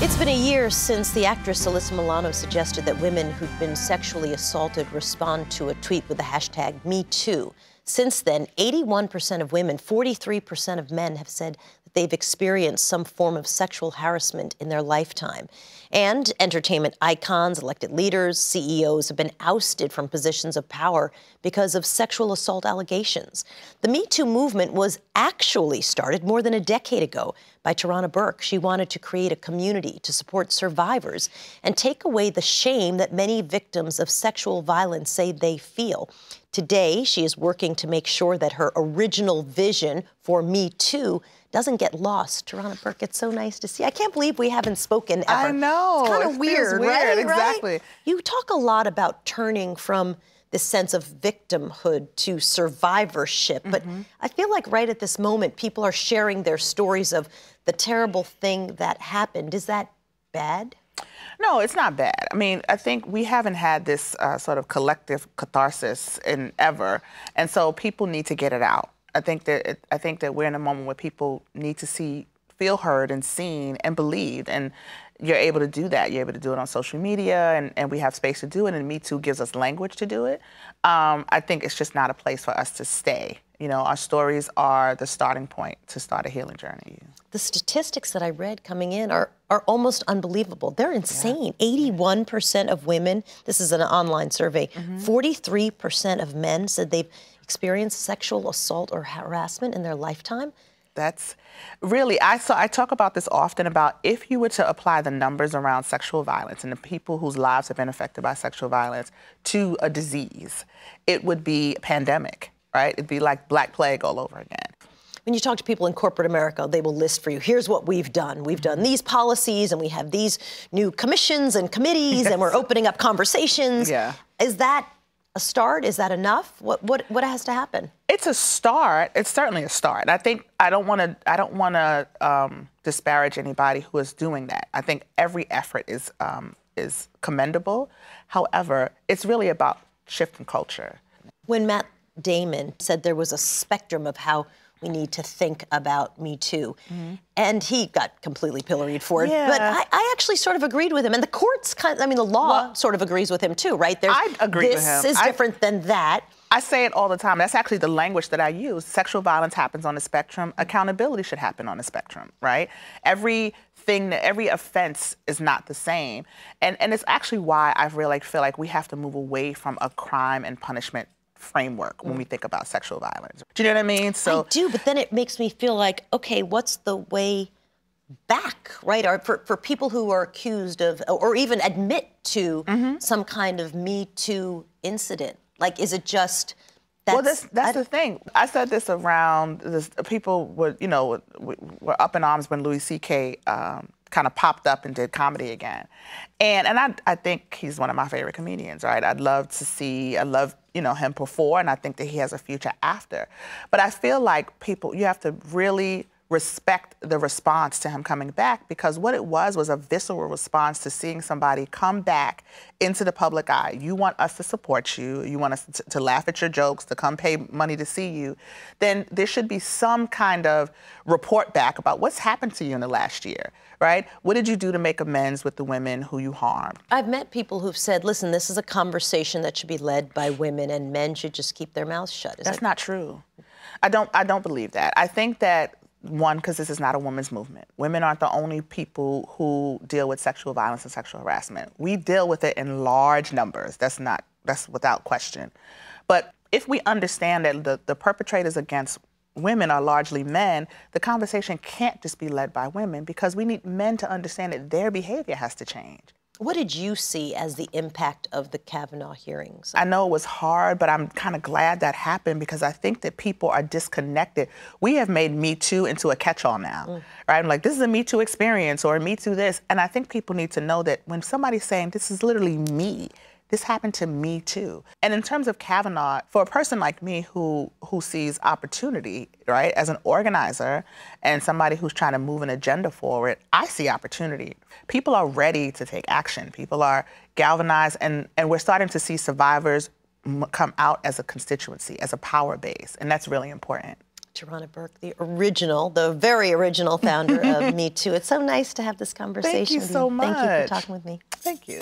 It's been a year since the actress Alyssa Milano suggested that women who've been sexually assaulted respond to a tweet with the hashtag #MeToo. Since then, 81% of women, 43% of men have said that they've experienced some form of sexual harassment in their lifetime. And entertainment icons, elected leaders, CEOs have been ousted from positions of power because of sexual assault allegations. The Me Too movement was actually started more than a decade ago by Tarana Burke. She wanted to create a community to support survivors and take away the shame that many victims of sexual violence say they feel. Today, she is working to make sure that her original vision for Me Too doesn't get lost. Tarana Burke, it's so nice to see you. I can't believe we haven't spoken ever. I know. It's kind of weird, right? Exactly. Right? You talk a lot about turning from this sense of victimhood to survivorship, but I feel like right at this moment, people are sharing their stories of the terrible thing that happened. Is that bad? No, it's not bad. I mean, I think we haven't had this sort of collective catharsis in ever, and so people need to get it out. I think that we're in a moment where people need to feel heard and seen and believed, and you're able to do that. You're able to do it on social media, and we have space to do it, and Me Too gives us language to do it. I think it's just not a place for us to stay. You know, our stories are the starting point to start a healing journey. The statistics that I read coming in are almost unbelievable. They're insane. 81% of women, this is an online survey, 43% of men said they've experienced sexual assault or harassment in their lifetime. That's really, I talk about this often about if you were to apply the numbers around sexual violence and the people whose lives have been affected by sexual violence to a disease, it would be a pandemic, right? It'd be like Black Plague all over again. When you talk to people in corporate America, they will list for you, here's what we've done. We've done these policies, and we have these new commissions and committees, and we're opening up conversations. Yeah. Is that a start? Is that enough? What has to happen? It's a start. It's certainly a start. I think I don't want to disparage anybody who is doing that. I think every effort is commendable. However, it's really about shifting culture. When Matt Damon said there was a spectrum of how we need to think about Me Too. And he got completely pilloried for it. Yeah. But I actually sort of agreed with him. And the courts, the law sort of agrees with him too, right? I agree with him. This is different than that. I say it all the time. That's actually the language that I use. Sexual violence happens on the spectrum. Accountability should happen on the spectrum, right? Every offense is not the same. And it's actually why I really feel like we have to move away from a crime and punishment framework when we think about sexual violence. Do you know what I mean? I do, but then it makes me feel like, okay, what's the way back, right? Or for people who are accused of, or even admit to some kind of Me Too incident? Like, is it just... Well, that's the thing. I said this around, people were up in arms when Louis C.K. Kind of popped up and did comedy again. And I think he's one of my favorite comedians, right? I love him before, and I think that he has a future after. But I feel like you have to really respect the response to him coming back, because what it was a visceral response to seeing somebody come back into the public eye. You want us to support you, you want us to laugh at your jokes, to come pay money to see you, then there should be some kind of report back about what's happened to you in the last year, right? What did you do to make amends with the women who you harmed? I've met people who've said, listen, this is a conversation that should be led by women and men should just keep their mouths shut. That's not true. I don't believe that. I think that, one, because this is not a women's movement. Women aren't the only people who deal with sexual violence and sexual harassment. We deal with it in large numbers. That's without question. But if we understand that the perpetrators against women are largely men, the conversation can't just be led by women, because we need men to understand that their behavior has to change. What did you see as the impact of the Kavanaugh hearings? I know it was hard, but I'm kind of glad that happened, because I think that people are disconnected. We have made Me Too into a catch-all now, right? I'm like, this is a Me Too experience, or Me Too this. And I think people need to know that when somebody's saying, this is literally me, this happened to me too. And in terms of Kavanaugh, for a person like me who sees opportunity, right, as an organizer and somebody who's trying to move an agenda forward, I see opportunity. People are ready to take action. People are galvanized, and we're starting to see survivors come out as a constituency, as a power base, and that's really important. Tarana Burke, the very original founder of Me Too. It's so nice to have this conversation Thank you with you. so much. Thank you for talking with me. Thank you.